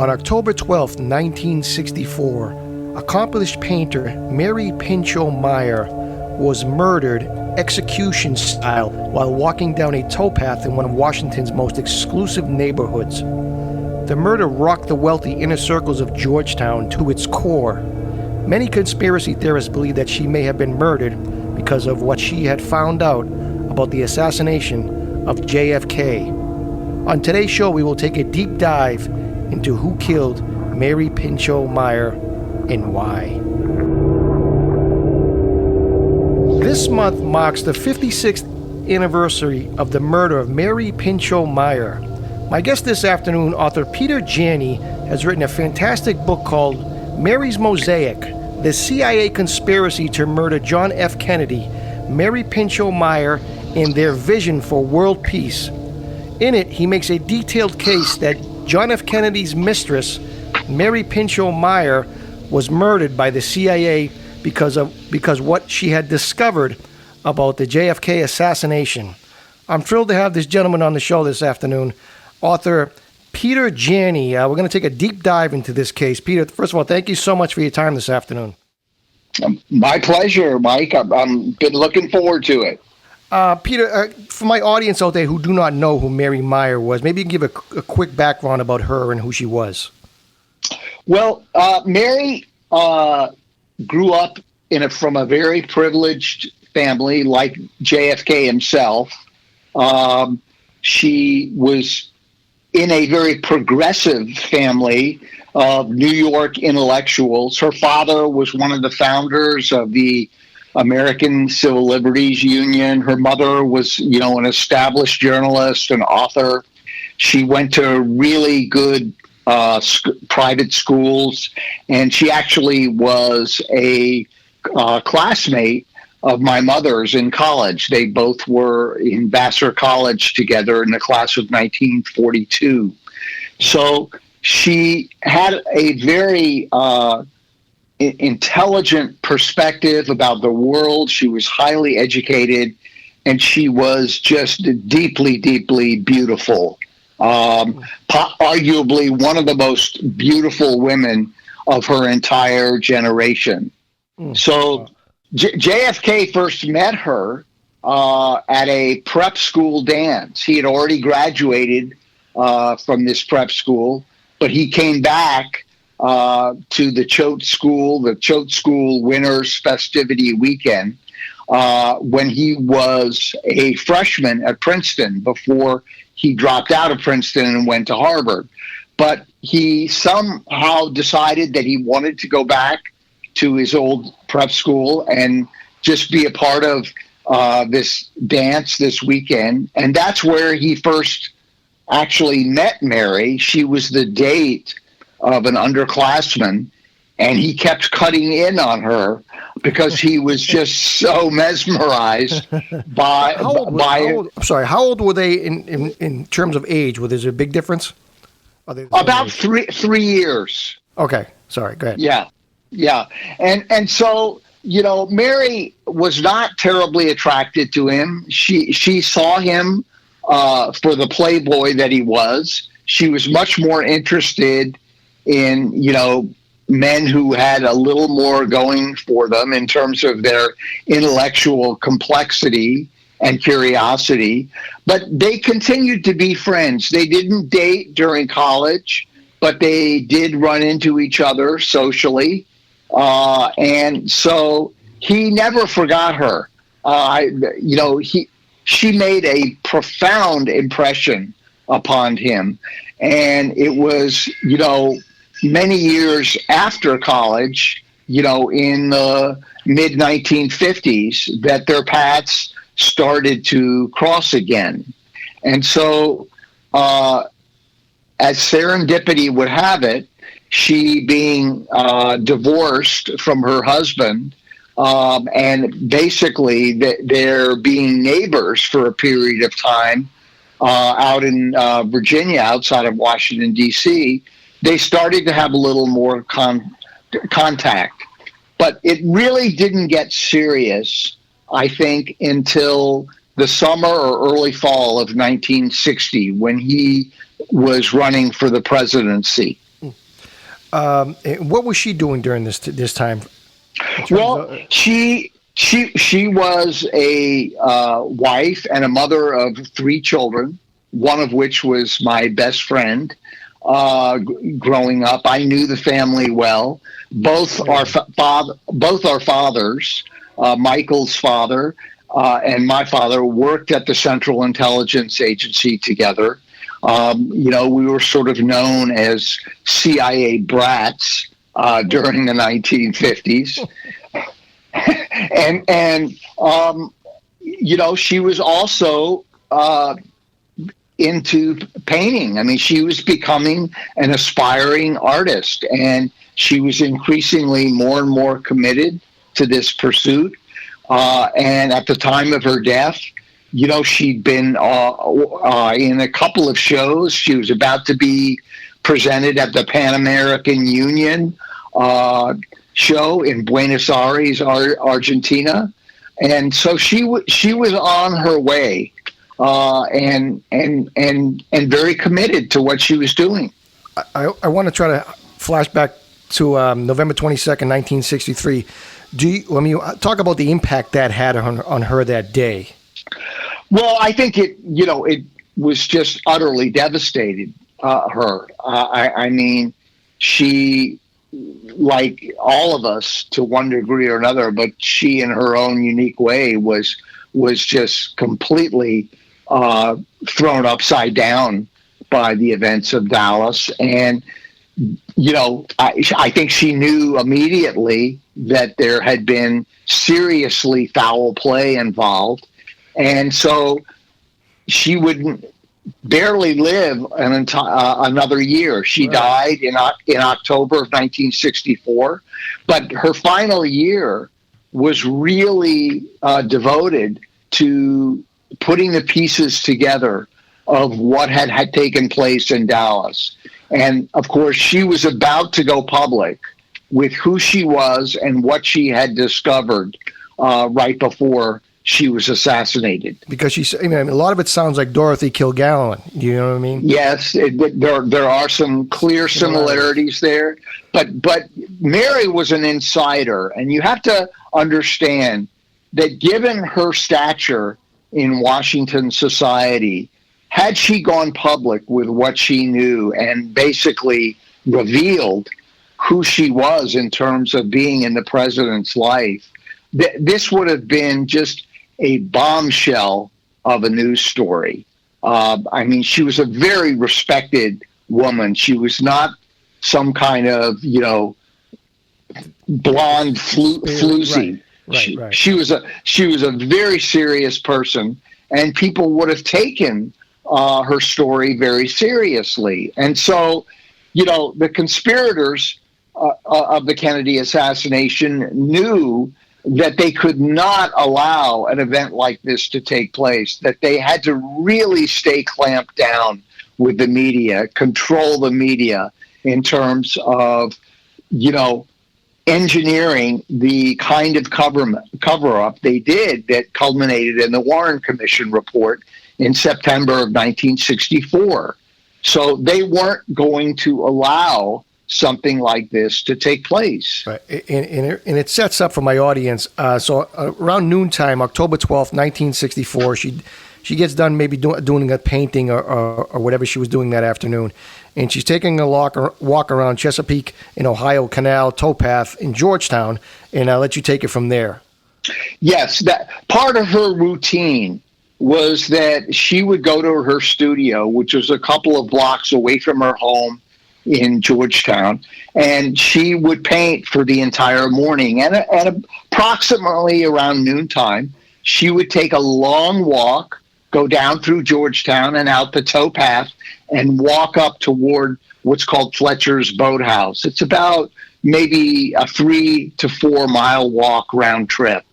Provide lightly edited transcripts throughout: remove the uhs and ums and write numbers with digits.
On October 12, 1964, accomplished painter Mary Pinchot Meyer was murdered execution style while walking down a towpath in one of Washington's most exclusive neighborhoods. The murder rocked the wealthy inner circles of Georgetown to its core. Many conspiracy theorists believe that she may have been murdered because of what she had found out about the assassination of JFK. On today's show, we will take a deep dive into who killed Mary Pinchot Meyer and why. This month marks the 56th anniversary of the murder of Mary Pinchot Meyer. My guest this afternoon, author Peter Janney, has written a fantastic book called Mary's Mosaic, The CIA Conspiracy to Murder John F. Kennedy, Mary Pinchot Meyer, and Their Vision for World Peace. In it, he makes a detailed case that John F. Kennedy's mistress, Mary Pinchot Meyer, was murdered by the CIA because what she had discovered about the JFK assassination. I'm thrilled to have this gentleman on the show this afternoon, author Peter Janney. We're going to take a deep dive into this case. Peter, first of all, thank you so much for your time this afternoon. My pleasure, Mike. I've been looking forward to it. Peter, for my audience out there who do not know who Mary Meyer was, maybe you can give a quick background about her and who she was. Well, Mary grew up from a very privileged family, like JFK himself. She was in a very progressive family of New York intellectuals. Her father was one of the founders of the American Civil Liberties Union. Her mother was, an established journalist and author. She went to really good private schools, and she actually was a classmate of my mother's in college. They both were in Vassar College together in the class of 1942. So she had a very intelligent perspective about the world. She was highly educated, and she was just deeply, deeply beautiful. Arguably one of the most beautiful women of her entire generation. So JFK first met her at a prep school dance. He had already graduated from this prep school, but he came back to the Choate School Winners Festivity Weekend, when he was a freshman at Princeton before he dropped out of Princeton and went to Harvard. But he somehow decided that he wanted to go back to his old prep school and just be a part of this dance this weekend. And that's where he first actually met Mary. She was the date of an underclassman, and he kept cutting in on her because he was just so mesmerized by. How old were they in terms of age? Was there a big difference? About 3 years. Okay, sorry. Go ahead. Yeah, and so Mary was not terribly attracted to him. She saw him for the playboy that he was. She was much more interested in, men who had a little more going for them in terms of their intellectual complexity and curiosity. But they continued to be friends. They didn't date during college, but they did run into each other socially. And so he never forgot her. She made a profound impression upon him. And it was, many years after college, in the mid-1950s, that their paths started to cross again. And so, as serendipity would have it, she being divorced from her husband, and basically they're being neighbors for a period of time out in Virginia, outside of Washington, D.C., they started to have a little more contact. But it really didn't get serious, I think, until the summer or early fall of 1960, when he was running for the presidency. What was she doing during this time? Well, she was a wife and a mother of 3 children, one of which was my best friend. Growing up, I knew the family well. Both our fathers, Michael's father and my father, worked at the Central Intelligence Agency together. We were sort of known as CIA brats during the 1950s. and she was also into painting. I mean, she was becoming an aspiring artist, and she was increasingly more and more committed to this pursuit. And at the time of her death, she'd been in a couple of shows. She was about to be presented at the Pan American Union show in Buenos Aires, Argentina. And so she was on her way. And very committed to what she was doing. I want to try to flash back to November 22nd, 1963. Let me talk about the impact that had on her that day. Well, I think it was just utterly devastated her. I mean, she, like all of us to one degree or another, but she in her own unique way was just completely thrown upside down by the events of Dallas. And, I think she knew immediately that there had been seriously foul play involved. And so she would barely live another year. She died in October of 1964, but her final year was really devoted to putting the pieces together of what had taken place in Dallas. And of course, she was about to go public with who she was and what she had discovered right before she was assassinated. Because a lot of it sounds like Dorothy Kilgallen. You know what I mean? Yes, there are some clear similarities there. But Mary was an insider, and you have to understand that given her stature in Washington society, had she gone public with what she knew and basically revealed who she was in terms of being in the president's life, this would have been just a bombshell of a news story. She was a very respected woman. She was not some kind of, blonde floozy. Right. She was a very serious person, and people would have taken her story very seriously. And so, the conspirators of the Kennedy assassination knew that they could not allow an event like this to take place, that they had to really stay clamped down with the media, control the media in terms of, engineering the kind of cover-up they did that culminated in the Warren Commission report in September of 1964. So they weren't going to allow something like this to take place. Right. And it sets up for my audience. So around noontime, October 12th, 1964, she gets done maybe doing a painting or whatever she was doing that afternoon. And she's taking a walk around Chesapeake and Ohio Canal towpath in Georgetown. And I'll let you take it from there. Yes, that part of her routine was that she would go to her studio, which was a couple of blocks away from her home in Georgetown, and she would paint for the entire morning. And approximately around noontime, she would take a long walk, go down through Georgetown and out the towpath, and walk up toward what's called Fletcher's Boathouse. It's about maybe a 3 to 4 mile walk round trip.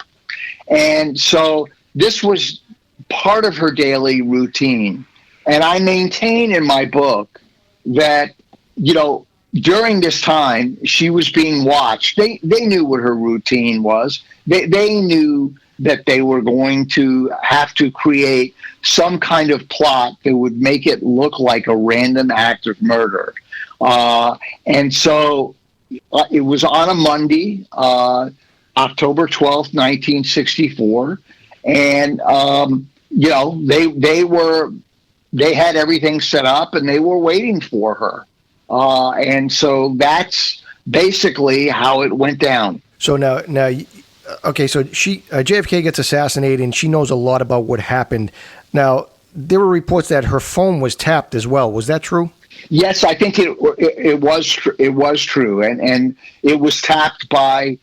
And so this was part of her daily routine. And I maintain in my book that, during this time, she was being watched. They knew what her routine was. They knew that they were going to have to create some kind of plot that would make it look like a random act of murder. And so it was on a Monday, October 12th, 1964. And, they had everything set up and they were waiting for her. And so that's basically how it went down. So now, okay, so JFK gets assassinated, and she knows a lot about what happened. Now, there were reports that her phone was tapped as well. Was that true? Yes, I think it was true, and it was tapped by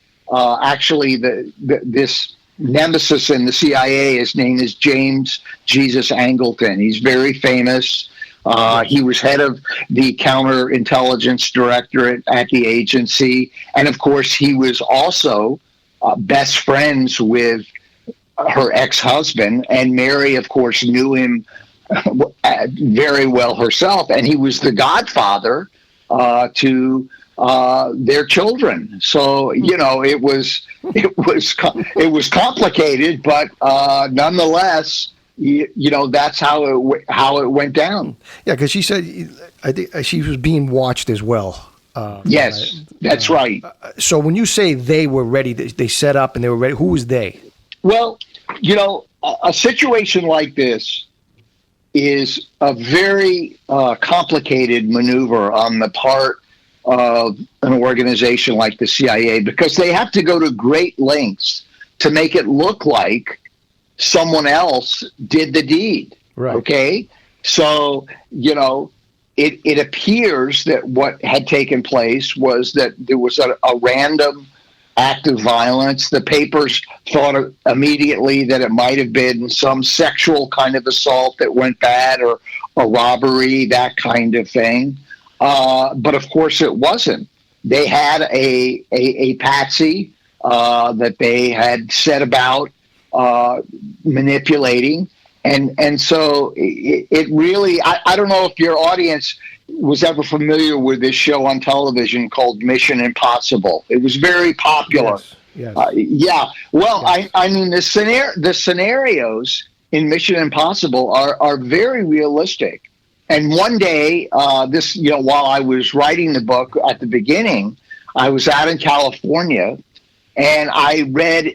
actually this nemesis in the CIA. His name is James Jesus Angleton. He's very famous. He was head of the counterintelligence directorate at the agency. And of course, he was also best friends with her ex-husband. And Mary, of course, knew him very well herself. And he was the godfather to their children. So, it was complicated, but nonetheless, that's how it went down. Yeah, because she said, I think she was being watched as well. Yes, that's right. So when you say they were ready, they set up and they were ready. Who was they? Well, a situation like this is a very complicated maneuver on the part of an organization like the CIA, because they have to go to great lengths to make it look like someone else did the deed. Right. Okay. So, it appears that what had taken place was that there was a random act of violence. The papers thought immediately that it might have been some sexual kind of assault that went bad, or a robbery, that kind of thing. But of course it wasn't. They had a patsy that they had set about manipulating. And so it really, I don't know if your audience was ever familiar with this show on television called Mission Impossible. It was very popular. Yes. Yeah. Well, yes. I mean, the scenarios in Mission Impossible are very realistic. And one day, while I was writing the book at the beginning, I was out in California, and I ran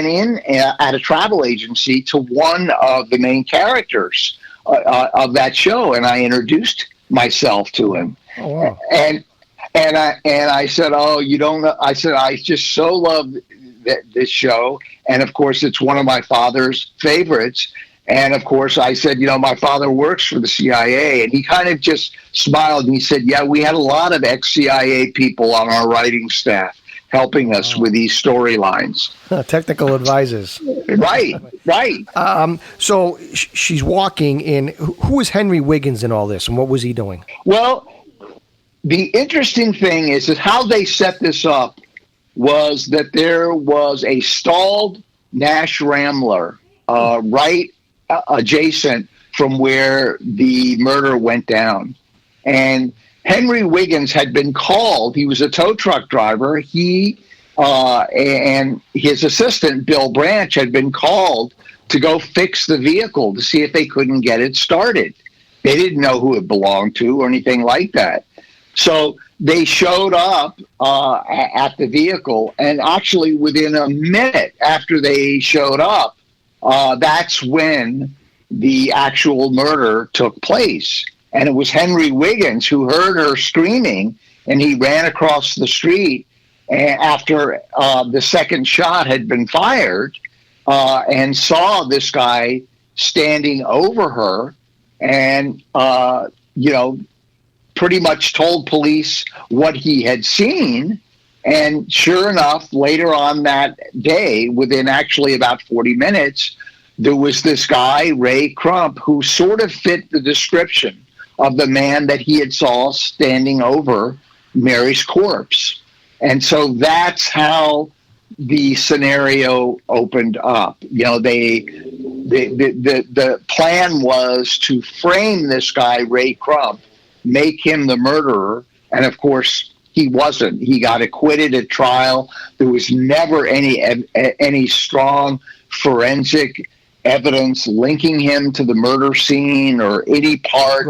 in at a travel agency to one of the main characters of that show, and I introduced myself to him. Oh, wow. And I said, "Oh, you don't know?" I said, "I just so love this show, and of course, it's one of my father's favorites." And of course, I said, my father works for the CIA, and he kind of just smiled and he said, "Yeah, we had a lot of ex-CIA people on our writing staff helping us with these storylines." Technical advisors. Right. So she's walking in. Who is Henry Wiggins in all this, and what was he doing? Well, the interesting thing is that how they set this up was that there was a stalled Nash Rambler right adjacent from where the murder went down. And Henry Wiggins had been called. He was a tow truck driver. He and his assistant, Bill Branch, had been called to go fix the vehicle to see if they couldn't get it started. They didn't know who it belonged to or anything like that. So they showed up at the vehicle, and actually within a minute after they showed up, that's when the actual murder took place. And it was Henry Wiggins who heard her screaming, and he ran across the street after the second shot had been fired and saw this guy standing over her and, pretty much told police what he had seen. And sure enough, later on that day, within actually about 40 minutes, there was this guy, Ray Crump, who sort of fit the description of the man that he had saw standing over Mary's corpse. And so that's how the scenario opened up. The plan was to frame this guy, Ray Crump, make him the murderer. And of course, he wasn't. He got acquitted at trial. There was never any strong forensic evidence linking him to the murder scene or any part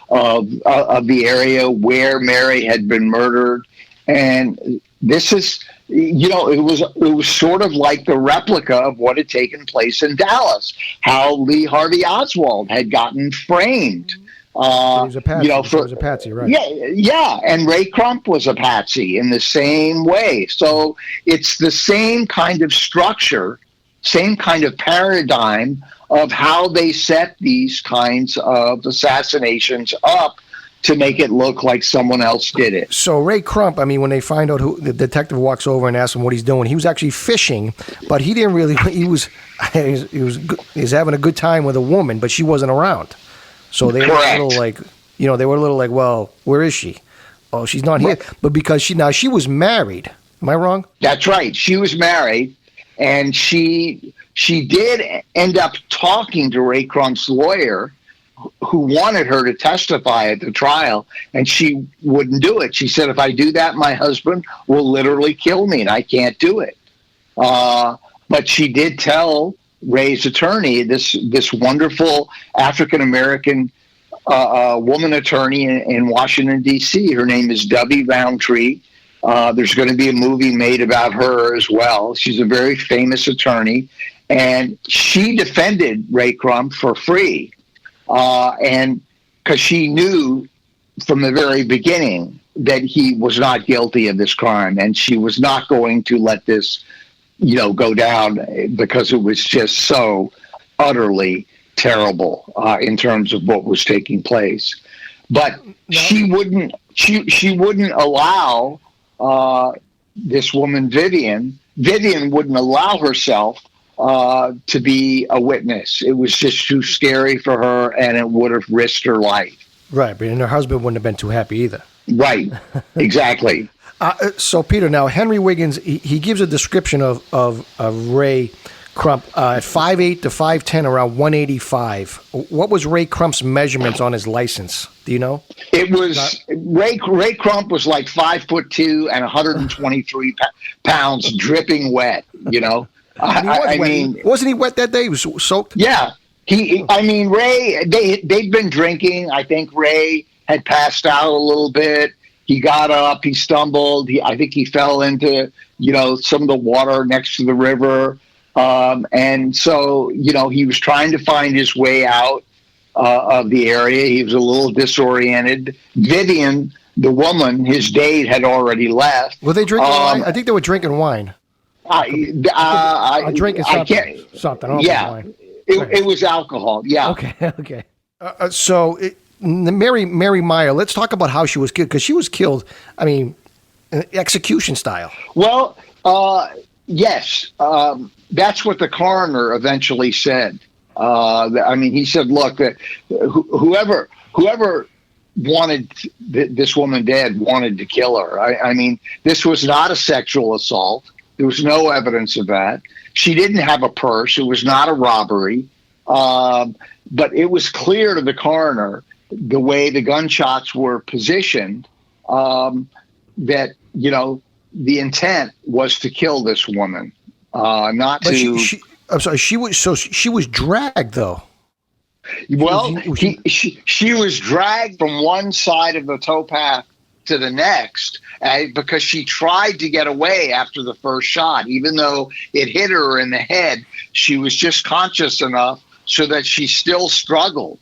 of the area where Mary had been murdered. And this is, it was sort of like the replica of what had taken place in Dallas, how Lee Harvey Oswald had gotten framed. He was a patsy. He was a patsy, right? Yeah, and Ray Crump was a patsy in the same way. So it's the same kind of structure, same kind of paradigm of how they set these kinds of assassinations up to make it look like someone else did it. So Ray Crump, I mean, when they find out who the detective walks over and asks him what he's doing, he was actually fishing, but he didn't really. He was having a good time with a woman, but she wasn't around. So they were a little like, well, where is she? Oh, she's not here. But because she was married. Am I wrong? That's right. She was married, and she did end up talking to Ray Crump's lawyer, who wanted her to testify at the trial, and she wouldn't do it. She said, if I do that, my husband will literally kill me, and I can't do it. But she did tell Ray's attorney, this wonderful African-American woman attorney in Washington, D.C. Her name is Debbie Roundtree. There's going to be a movie made about her as well. She's a very famous attorney, and she defended Ray Crump for free. And because she knew from the very beginning that he was not guilty of this crime, and she was not going to let this, go down, because it was just so utterly terrible in terms of what was taking place. But she wouldn't allow this woman, Vivian wouldn't allow herself to be a witness. It was just too scary for her, and it would have risked her life. Right, but her husband wouldn't have been too happy either. Right, exactly. So, Peter, now Henry Wiggins, he gives a description of Ray Crump at 5'8" to 5'10", around 185. What was Ray Crump's measurements on his license? Do you know? It was Ray Crump was like 5'2" and 123 pounds, dripping wet. I mean, wasn't he wet that day? He was soaked. Yeah, Ray. They'd been drinking. I think Ray had passed out a little bit. He got up. He stumbled. I think he fell into some of the water next to the river, and so he was trying to find his way out of the area. He was a little disoriented. Vivian, the woman, his date, had already left. Were they drinking wine? I think they were drinking wine. Drinking something. Yeah, it was alcohol. Yeah. Okay. So Mary Meyer. Let's talk about how she was killed, because she was killed, execution style. Well, yes, that's what the coroner eventually said. He said, "Look, whoever wanted this woman dead wanted to kill her. This was not a sexual assault. There was no evidence of that. She didn't have a purse. It was not a robbery. But it was clear to the coroner, the way the gunshots were positioned, that, the intent was to kill this woman, not but to... I'm sorry, she was dragged, though. Well, she was dragged from one side of the towpath to the next, because she tried to get away after the first shot. Even though it hit her in the head, she was just conscious enough so that she still struggled.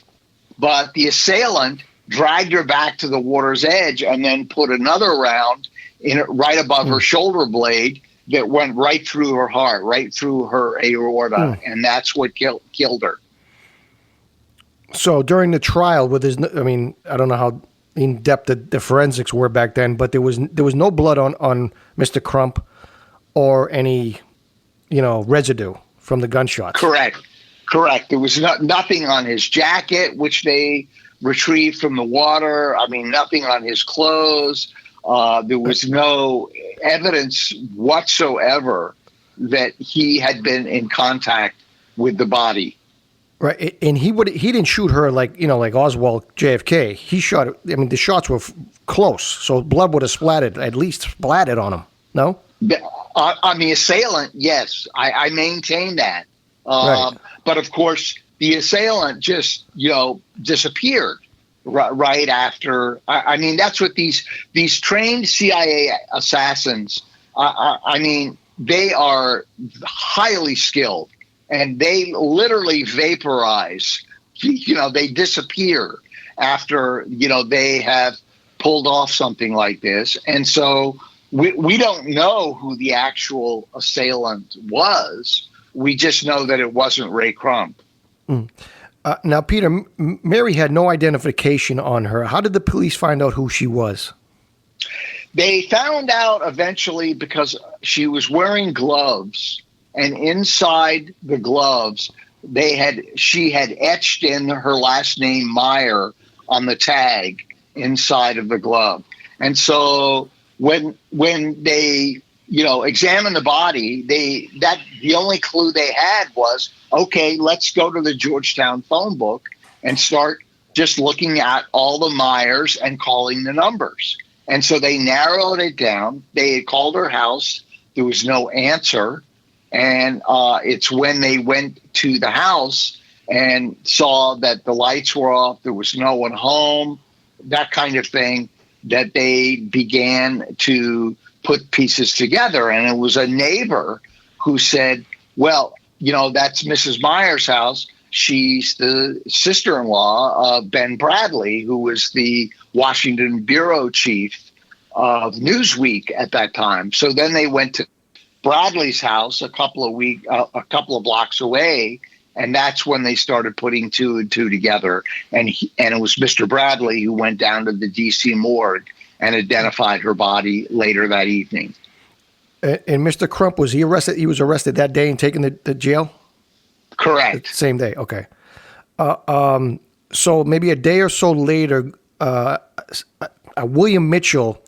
But the assailant dragged her back to the water's edge and then put another round right above her shoulder blade that went right through her heart, right through her aorta, and that's what killed her. So during the trial, I don't know how in depth the forensics were back then, but there was no blood on Mr. Crump or any residue from the gunshots. Correct. There was nothing on his jacket, which they retrieved from the water. Nothing on his clothes. There was no evidence whatsoever that he had been in contact with the body. Right, and he didn't shoot her like Oswald JFK. He shot. The shots were close, so blood would have at least splattered on him. No, on the assailant, yes, I maintain that. Right. But of course, the assailant just, disappeared right after. I mean, that's what these trained CIA assassins. I mean, they are highly skilled, and they literally vaporize. They disappear after they have pulled off something like this, and so we don't know who the actual assailant was. We just know that it wasn't Ray Crump. Now, Peter, Mary had no identification on her. How did the police find out who she was? They found out eventually because she was wearing gloves, and inside the gloves, she had etched in her last name Meyer on the tag inside of the glove. And so when they examined the body, the only clue they had was, okay, let's go to the Georgetown phone book and start just looking at all the Meyers and calling the numbers. And so they narrowed it down. They had called her house. There was no answer. And it's when they went to the house and saw that the lights were off, there was no one home, that kind of thing, that they began to put pieces together. And it was a neighbor who said, well, that's Mrs. Meyer's house. She's the sister-in-law of Ben Bradley, who was the Washington bureau chief of Newsweek at that time. So then they went to Bradley's house a couple of blocks away, and that's when they started putting two and two together. And it was Mr. Bradley who went down to the D.C. morgue and identified her body later that evening. And Mr. Crump, was he arrested? He was arrested that day and taken to jail? Correct. The same day. Okay. So maybe a day or so later, William Mitchell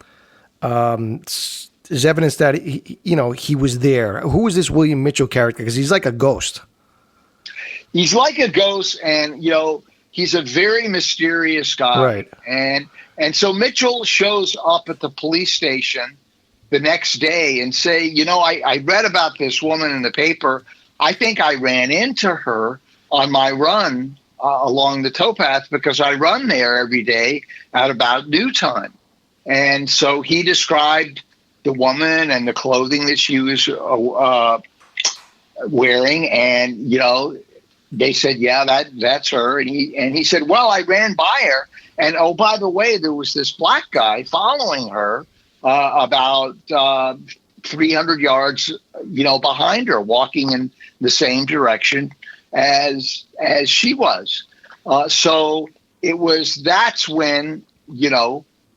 is evidence that he was there. Who is this William Mitchell character? Because he's like a ghost. He's like a ghost, and he's a very mysterious guy. Right. And so Mitchell shows up at the police station the next day and say, I read about this woman in the paper. I think I ran into her on my run along the towpath because I run there every day at about noontime. And so he described the woman and the clothing that she was wearing. And, they said, yeah, that's her. And he said, well, I ran by her. And, oh, by the way, there was this black guy following her about 300 yards, behind her, walking in the same direction as she was. So that's when,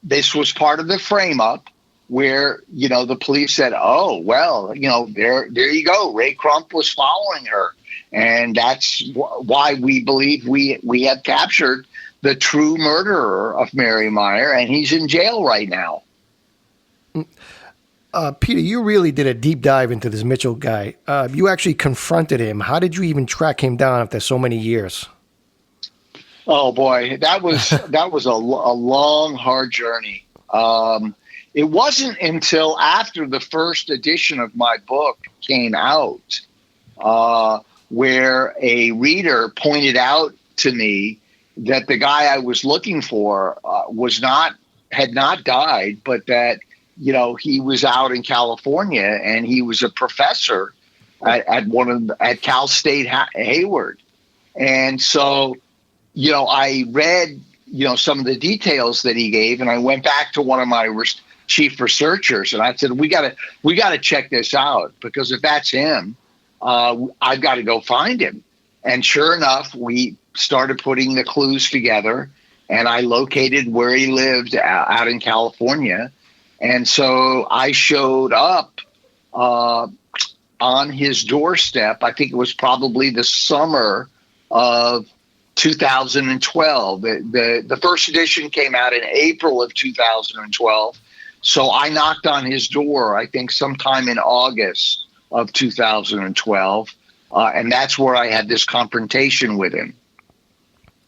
this was part of the frame up where, the police said, oh, well, there you go. Ray Crump was following her. And that's why we believe we have captured the true murderer of Mary Meyer, and he's in jail right now. Peter, you really did a deep dive into this Mitchell guy. You actually confronted him. How did you even track him down after so many years? Oh boy, that was a long, hard journey. It wasn't until after the first edition of my book came out where a reader pointed out to me that the guy I was looking for had not died, but that he was out in California and he was a professor at Cal State Hayward. And so, I read, some of the details that he gave, and I went back to one of my chief researchers and I said, we got to check this out, because if that's him, I've got to go find him. And sure enough, we started putting the clues together, and I located where he lived out in California. And so I showed up on his doorstep. I think it was probably the summer of 2012. The first edition came out in April of 2012. So I knocked on his door, I think sometime in August of 2012. And that's where I had this confrontation with him.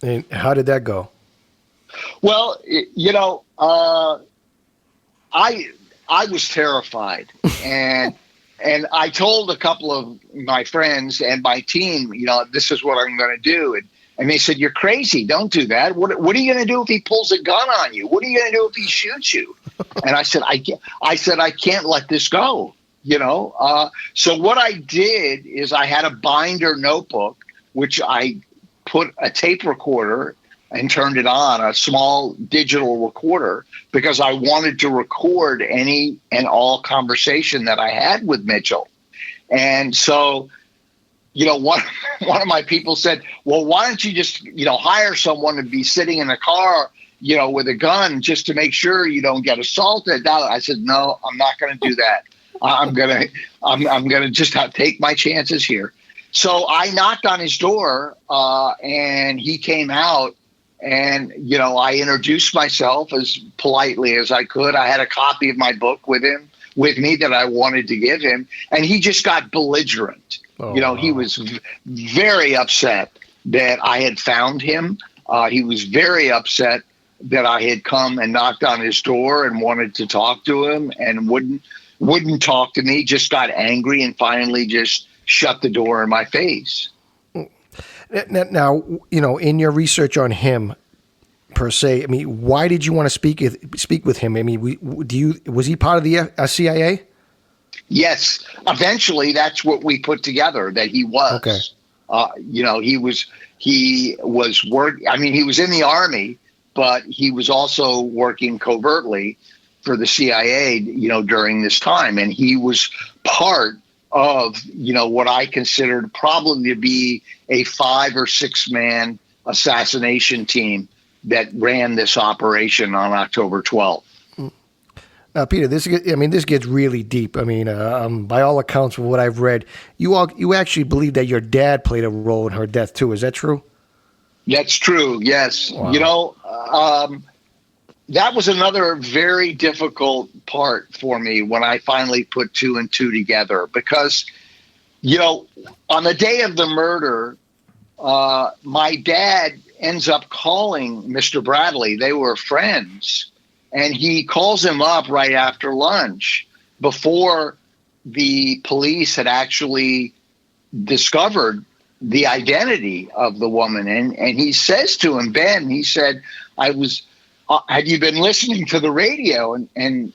And how did that go? Well, I was terrified, and And I told a couple of my friends and my team, this is what I'm going to do. And they said, "You're crazy. Don't do that. What are you going to do if he pulls a gun on you? What are you going to do if he shoots you?" And I said, I can't let this go. So what I did is I had a binder notebook, which I put a tape recorder and turned it on, a small digital recorder, because I wanted to record any and all conversation that I had with Mitchell. And so, one of my people said, "Well, why don't you just, hire someone to be sitting in a car, with a gun just to make sure you don't get assaulted?" I said, "No, I'm not going to do that. I'm going to just take my chances here." So I knocked on his door, and he came out, and, I introduced myself as politely as I could. I had a copy of my book with me that I wanted to give him, and he just got belligerent. He was very upset that I had found him. He was very upset that I had come and knocked on his door and wanted to talk to him, and wouldn't talk to me, just got angry and finally just shut the door in my face. Now, in your research on him per se, I mean, why did you want to speak with him? I mean, was he part of the CIA? Yes. Eventually, that's what we put together, that he was. Okay. He was he was in the Army, but he was also working covertly for the CIA, during this time. And he was part of, what I considered probably to be a 5 or 6 man assassination team that ran this operation on October 12th. Now, Peter, this gets really deep. I mean, by all accounts, from what I've read, you actually believe that your dad played a role in her death too. Is that true? That's true. Yes. Wow. That was another very difficult part for me when I finally put 2 and 2 together, because, on the day of the murder, my dad ends up calling Mr. Bradley. They were friends, and he calls him up right after lunch, before the police had actually discovered the identity of the woman. And he says to him, "Ben," he said, "Have you been listening to the radio?" And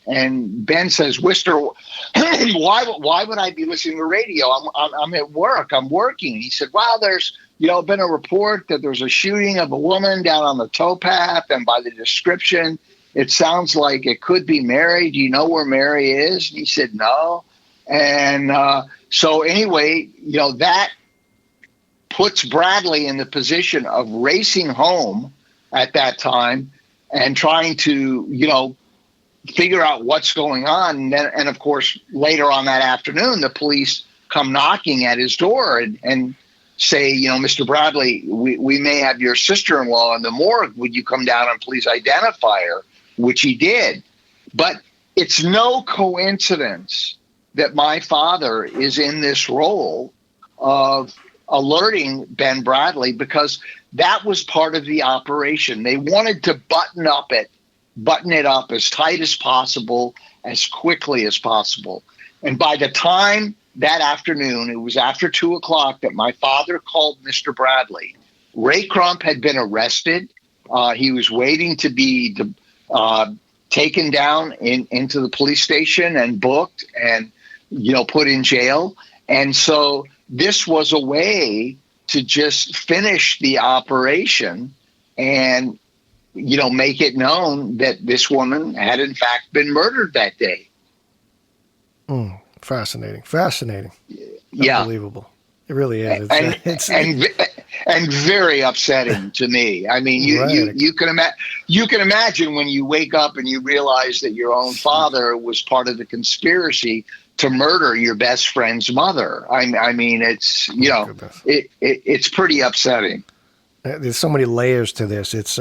Ben says, "Wister, why would I be listening to the radio? I'm at work. I'm working." He said, "Well, there's been a report that there's a shooting of a woman down on the towpath, and by the description, it sounds like it could be Mary. Do you know where Mary is?" And he said, "No." And so anyway, that puts Bradley in the position of racing home at that time and trying to, figure out what's going on. And of course, later on that afternoon, the police come knocking at his door and say, "Mr. Bradley, we may have your sister-in-law in the morgue. Would you come down and please identify her?" Which he did. But it's no coincidence that my father is in this role of alerting Ben Bradley, because that was part of the operation. They wanted to button it up as tight as possible, as quickly as possible. And by the time that afternoon, it was after 2:00, that my father called Mr. Bradley. Ray Crump had been arrested. He was waiting to be taken down into the police station and booked and, put in jail. And so this was a way to just finish the operation and, make it known that this woman had in fact been murdered that day. Fascinating. Yeah. Unbelievable. It really is. And very upsetting to me. I mean, you can imagine when you wake up and you realize that your own father was part of the conspiracy to murder your best friend's mother. I mean, it's it's pretty upsetting. There's so many layers to this. It's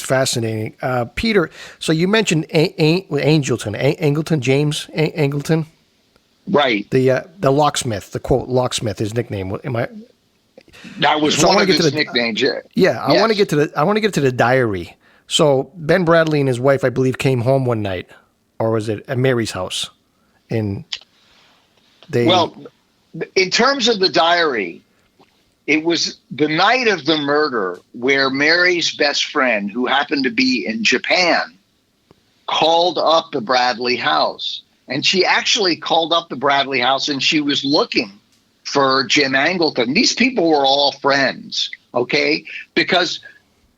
fascinating. Peter, so you mentioned Angleton, James Angleton. Right. The locksmith, the quote locksmith, his nickname. That was one of his nicknames. Yeah. Yeah. I want to get to the diary. So Ben Bradley and his wife, I believe, came home one night, or was it at Mary's house? Well, in terms of the diary, it was the night of the murder where Mary's best friend, who happened to be in Japan, called up the Bradley house. And she actually called up the Bradley house and she was looking for Jim Angleton. These people were all friends, okay? Because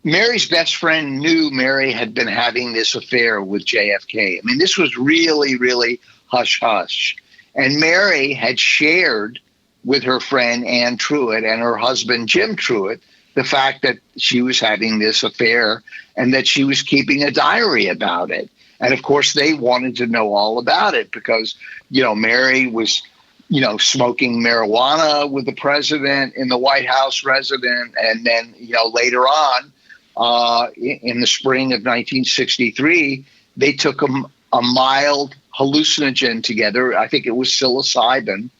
Mary's best friend knew Mary had been having this affair with JFK. I mean, this was really, really hush-hush. And Mary had shared with her friend Ann Truitt and her husband Jim Truitt the fact that she was having this affair and that she was keeping a diary about it. And of course, they wanted to know all about it because, Mary was, smoking marijuana with the president in the White House residence. And then, later on, in the spring of 1963, they took a mild hallucinogen together. I think it was psilocybin,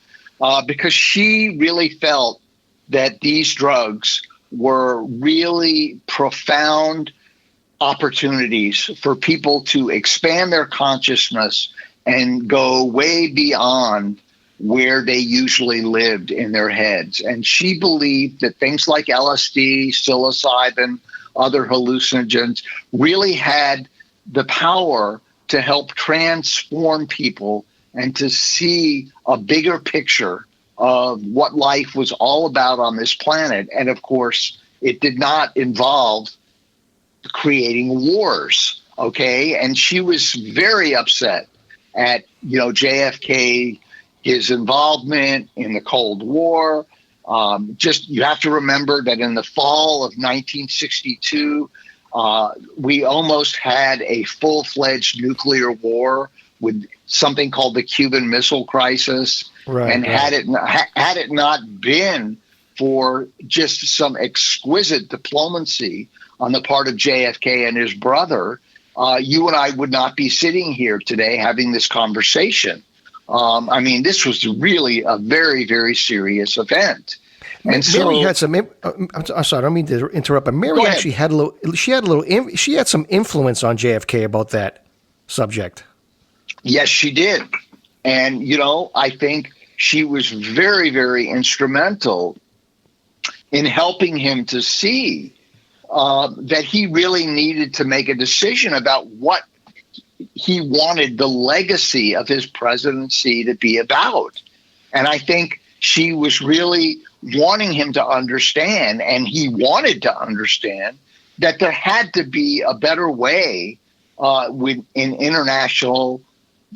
because she really felt that these drugs were really profound opportunities for people to expand their consciousness and go way beyond where they usually lived in their heads. And she believed that things like LSD, psilocybin, other hallucinogens really had the power to help transform people and to see a bigger picture of what life was all about on this planet. And of course, it did not involve creating wars, okay? And she was very upset at, JFK, his involvement in the Cold War. You have to remember that in the fall of 1962, we almost had a full-fledged nuclear war with something called the Cuban Missile Crisis. Right, and had it not been for just some exquisite diplomacy on the part of JFK and his brother, you and I would not be sitting here today having this conversation. This was really a very, very serious event. And Mary had some. I'm sorry, I don't mean to interrupt, but Mary actually had she had some influence on JFK about that subject. Yes, she did. And, I think she was very, very instrumental in helping him to see that he really needed to make a decision about what he wanted the legacy of his presidency to be about. And I think she was really wanting him to understand, and he wanted to understand, that there had to be a better way in international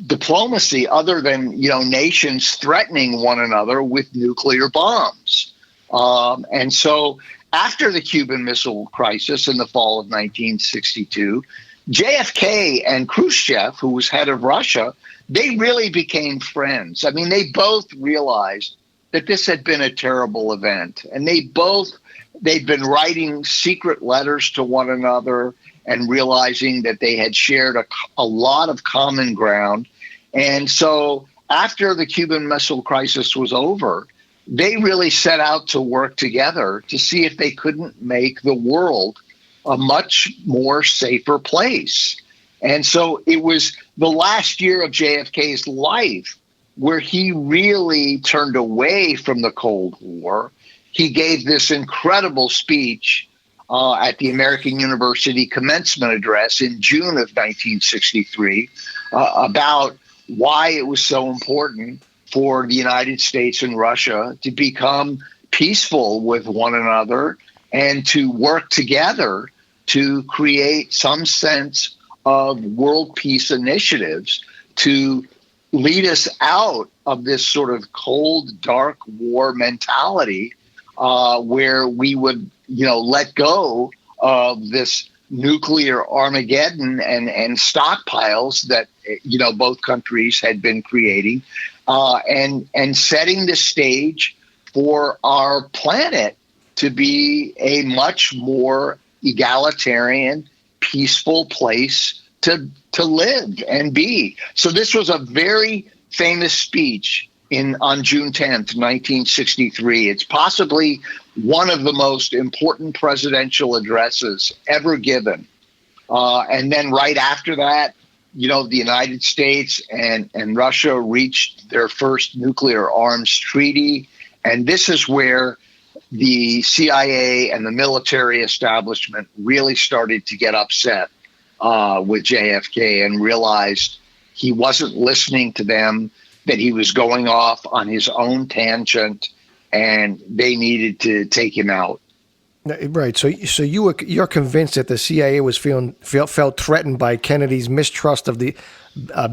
diplomacy other than, nations threatening one another with nuclear bombs. And so after the Cuban Missile Crisis in the fall of 1962, JFK and Khrushchev, who was head of Russia, they really became friends. I mean, they both realized that this had been a terrible event. And they'd been writing secret letters to one another and realizing that they had shared a lot of common ground. And so after the Cuban Missile Crisis was over, they really set out to work together to see if they couldn't make the world a much more safer place. And so it was the last year of JFK's life where he really turned away from the Cold War. He gave this incredible speech at the American University commencement address in June of 1963 about why it was so important for the United States and Russia to become peaceful with one another and to work together to create some sense of world peace initiatives to lead us out of this sort of cold, dark war mentality where we would, let go of this nuclear Armageddon and stockpiles that, both countries had been creating and setting the stage for our planet to be a much more egalitarian, peaceful place to live and be. So this was a very famous speech on June 10th, 1963. It's possibly one of the most important presidential addresses ever given. And then right after that, the United States and Russia reached their first nuclear arms treaty. And this is where the CIA and the military establishment really started to get upset with JFK and realized he wasn't listening to them, that he was going off on his own tangent, and they needed to take him out. Right. So you're convinced that the CIA was felt threatened by Kennedy's mistrust of the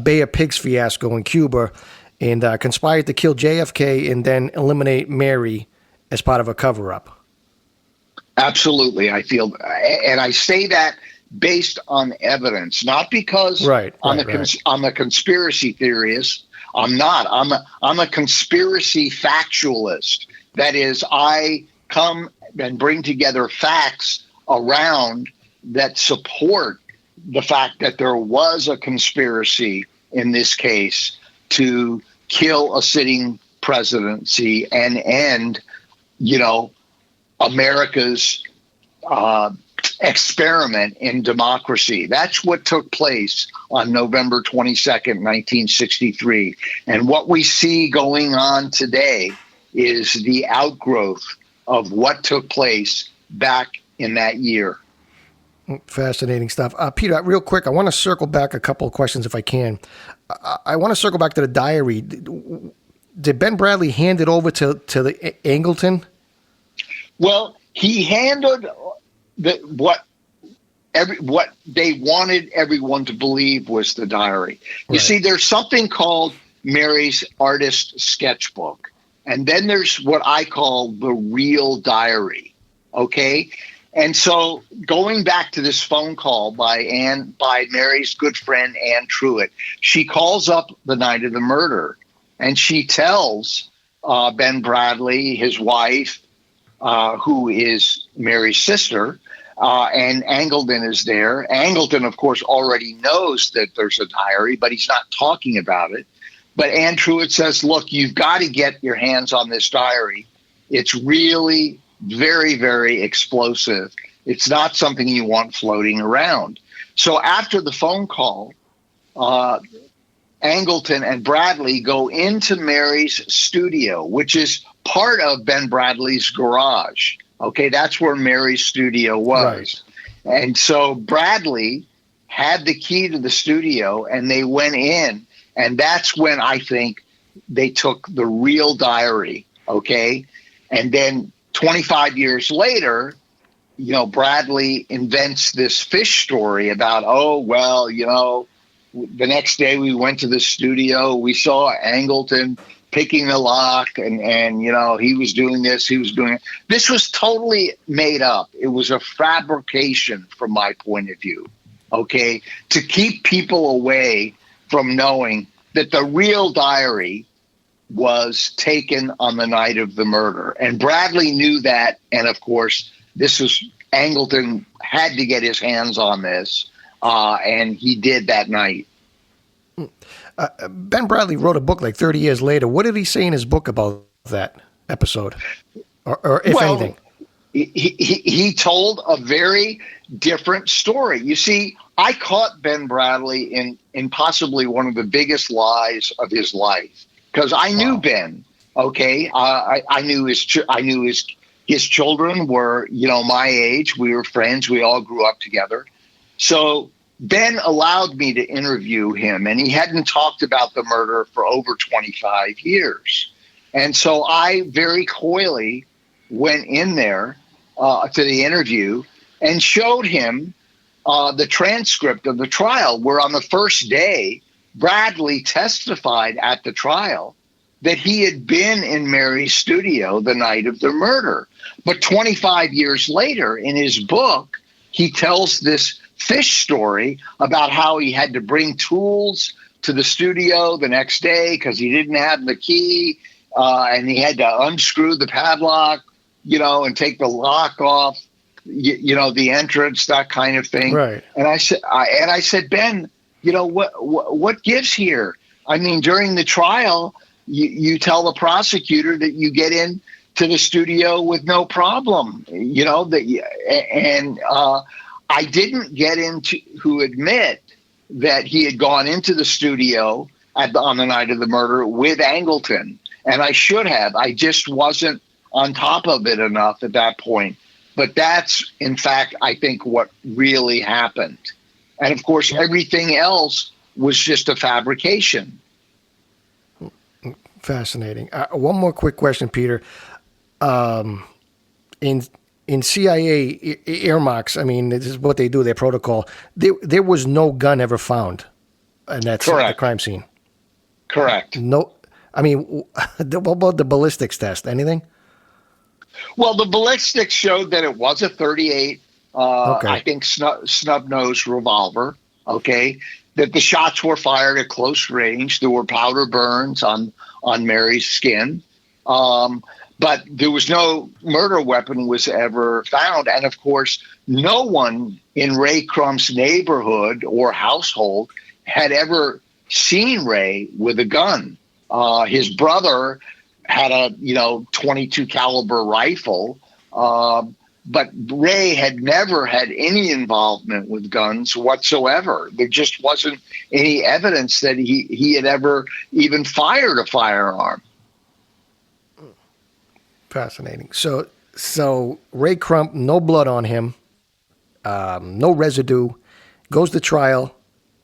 Bay of Pigs fiasco in Cuba, and conspired to kill JFK and then eliminate Mary as part of a cover-up. Absolutely, I feel, and I say that based on evidence, not because I'm a conspiracy theorist. I'm not. I'm a conspiracy factualist. That is, I come and bring together facts around that support the fact that there was a conspiracy in this case to kill a sitting presidency and end, America's experiment in democracy. That's what took place on November 22nd, 1963. And what we see going on today is the outgrowth of what took place back in that year. Fascinating stuff. Peter, real quick, I want to circle back a couple of questions if I can. I want to circle back to the diary. Did Ben Bradlee hand it over to the Angleton? Well, he handed what they wanted everyone to believe was the diary. You see, there's something called Mary's artist sketchbook. And then there's what I call the real diary. Okay. And so going back to this phone call by Mary's good friend, Ann Truitt, she calls up the night of the murder and she tells Ben Bradlee, his wife, who is Mary's sister, and Angleton is there. Angleton, of course, already knows that there's a diary, but he's not talking about it. But Ann Truitt says, look, you've got to get your hands on this diary. It's really very, very explosive. It's not something you want floating around. So after the phone call, Angleton and Bradlee go into Mary's studio, which is part of Ben Bradlee's garage. Okay, that's where Mary's studio was. Right. And so Bradlee had the key to the studio and they went in. And that's when I think they took the real diary, okay? And then 25 years later, Bradlee invents this fish story about, the next day we went to the studio, we saw Angleton picking the lock and he was doing this, he was doing it. This was totally made up. It was a fabrication from my point of view, okay? To keep people away from knowing that the real diary was taken on the night of the murder. And Bradlee knew that. And of course, Angleton had to get his hands on this. And he did that night. Ben Bradlee wrote a book like 30 years later. What did he say in his book about that episode? Or if anything? He told a very different story. You see, I caught Ben Bradlee in possibly one of the biggest lies of his life because I knew Ben. Okay, I knew his children were my age. We were friends. We all grew up together. So Ben allowed me to interview him, and he hadn't talked about the murder for over 25 years. And so I very coyly went in there to the interview and showed him the transcript of the trial, where on the first day, Bradlee testified at the trial that he had been in Mary's studio the night of the murder. But 25 years later, in his book, he tells this fish story about how he had to bring tools to the studio the next day because he didn't have the key, and he had to unscrew the padlock, and take the lock off, the entrance, that kind of thing. Right. And I said, Ben, what gives here? I mean, during the trial, you tell the prosecutor that you get in to the studio with no problem, I didn't get into who admit that he had gone into the studio on the night of the murder with Angleton. And I should have. I just wasn't on top of it enough at that point. But that's, in fact, I think what really happened. And, of course, everything else was just a fabrication. Fascinating. One more quick question, Peter. In CIA earmarks, I mean, this is what they do, their protocol. There was no gun ever found, and that's the crime scene. Correct. No, I mean, what about the ballistics test? Anything? Well, the ballistics showed that it was a .38, I think, snub-nosed revolver. Okay, that the shots were fired at close range. There were powder burns on Mary's skin. But there was no murder weapon was ever found. And of course, no one in Ray Crump's neighborhood or household had ever seen Ray with a gun. His brother had a, 22 caliber rifle. But Ray had never had any involvement with guns whatsoever. There just wasn't any evidence that he had ever even fired a firearm. Fascinating. So Ray Crump, no blood on him, no residue, goes to trial,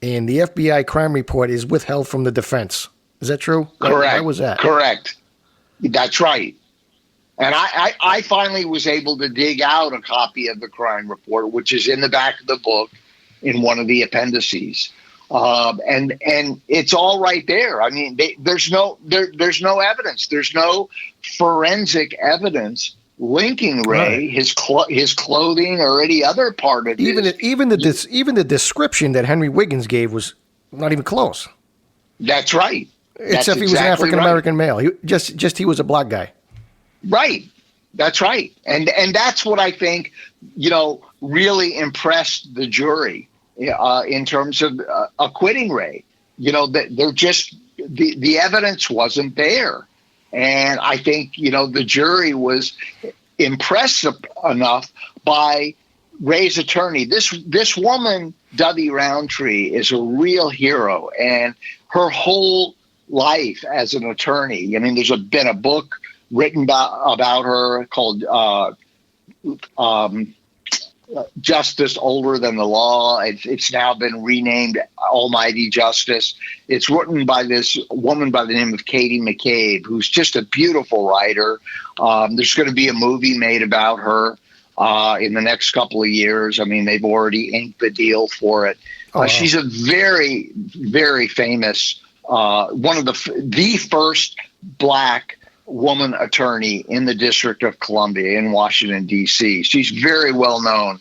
and the FBI crime report is withheld from the defense. Is that true? Correct. Why was that? Correct. That's right. And I finally was able to dig out a copy of the crime report, which is in the back of the book in one of the appendices. And it's all right there. I mean, there's no evidence. There's no forensic evidence linking Ray, his clothing, or any other part of it. Even the description that Henry Wiggins gave was not even close. That's right. Except he was an African American male. He was a black guy. Right. That's right. And that's what I think, really impressed the jury in terms of acquitting Ray. That they're just the evidence wasn't there. And I think, the jury was impressed enough by Ray's attorney. This woman, Dudley Roundtree, is a real hero. And her whole life as an attorney, I mean, there's been a book written about her called Justice Older Than the Law. It's now been renamed Almighty Justice. It's written by this woman by the name of Katie McCabe, who's just a beautiful writer. There's going to be a movie made about her in the next couple of years. I mean, they've already inked the deal for it. She's a very, very famous, one of the first black woman attorney in the District of Columbia in Washington, D.C. She's very well known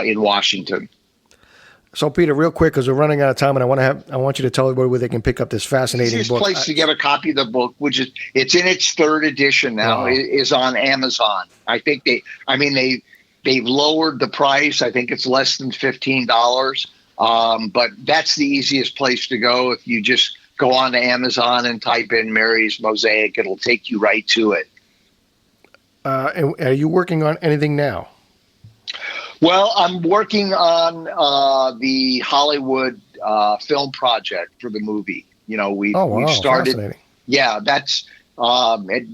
in Washington. So, Peter, real quick, because we're running out of time, and I want you to tell everybody where they can pick up this fascinating book. The easiest place to get a copy of the book, it's in its third edition now, is on Amazon. I think they've lowered the price. I think it's less than $15. But that's the easiest place to go. If you just go on to Amazon and type in Mary's Mosaic, it'll take you right to it. And are you working on anything now? Well, I'm working on the Hollywood film project for the movie. We've started. Yeah, that's somebody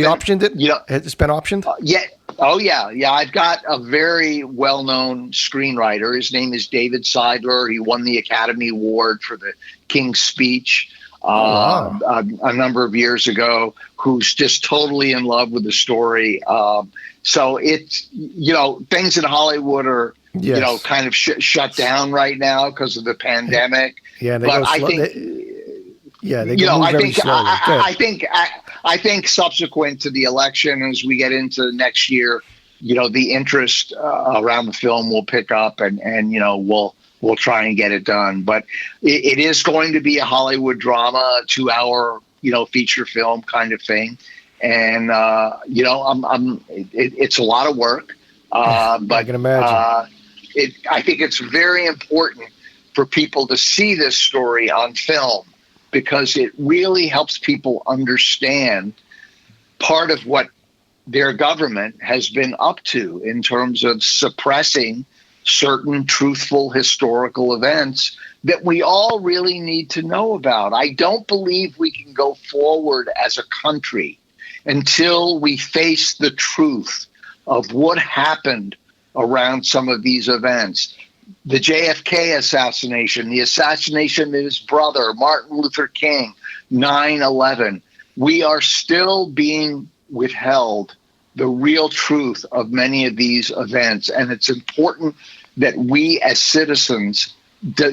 optioned it. It's been optioned. Yeah. Oh yeah. I've got a very well-known screenwriter. His name is David Seidler. He won the Academy Award for The King's Speech a number of years ago. Who's just totally in love with the story. So it's things in Hollywood are kind of shut down right now because of the pandemic. Yeah, but I think. I think subsequent to the election, as we get into next year, the interest around the film will pick up, and we'll try and get it done. But it is going to be a Hollywood drama, a 2-hour feature film kind of thing, and it's a lot of work. But I can imagine. I think it's very important for people to see this story on film, because it really helps people understand part of what their government has been up to in terms of suppressing certain truthful historical events that we all really need to know about. I don't believe we can go forward as a country until we face the truth of what happened around some of these events. The JFK assassination, the assassination of his brother, Martin Luther King, 9/11. We are still being withheld the real truth of many of these events. And it's important that we as citizens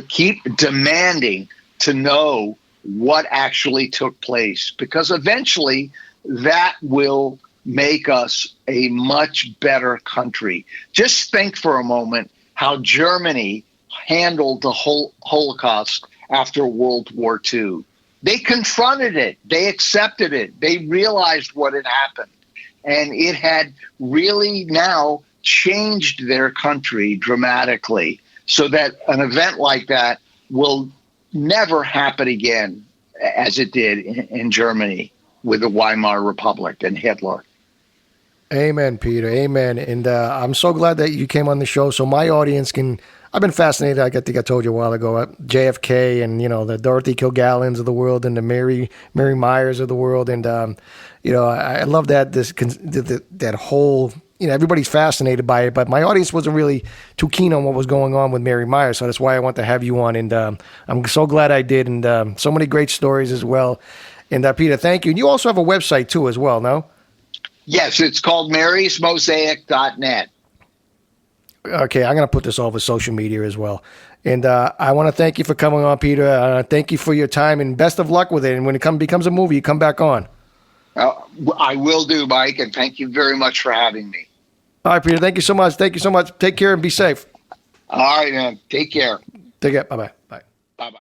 keep demanding to know what actually took place, because eventually that will make us a much better country. Just think for a moment how Germany handled the whole Holocaust after World War II. They confronted it. They accepted it. They realized what had happened. And it had really now changed their country dramatically, so that an event like that will never happen again as it did in Germany with the Weimar Republic and Hitler. Amen, Peter. Amen. And I'm so glad that you came on the show so my audience can. I've been fascinated. I think I told you a while ago, JFK and, the Dorothy Kilgallons of the world and the Mary Meyers of the world. And, I love that that whole, everybody's fascinated by it, but my audience wasn't really too keen on what was going on with Mary Meyer. So that's why I want to have you on. And I'm so glad I did. And so many great stories as well. And Peter, thank you. And you also have a website too, as well, no? Yes, it's called MARY'S MOSAIC.net. Okay, I'm going to put this all over social media as well. And I want to thank you for coming on, Peter. Thank you for your time, and best of luck with it. And when it becomes a movie, you come back on. I will do, Mike, and thank you very much for having me. All right, Peter, thank you so much. Thank you so much. Take care and be safe. All right, man. Take care. Take care. Bye-bye. Bye. Bye-bye.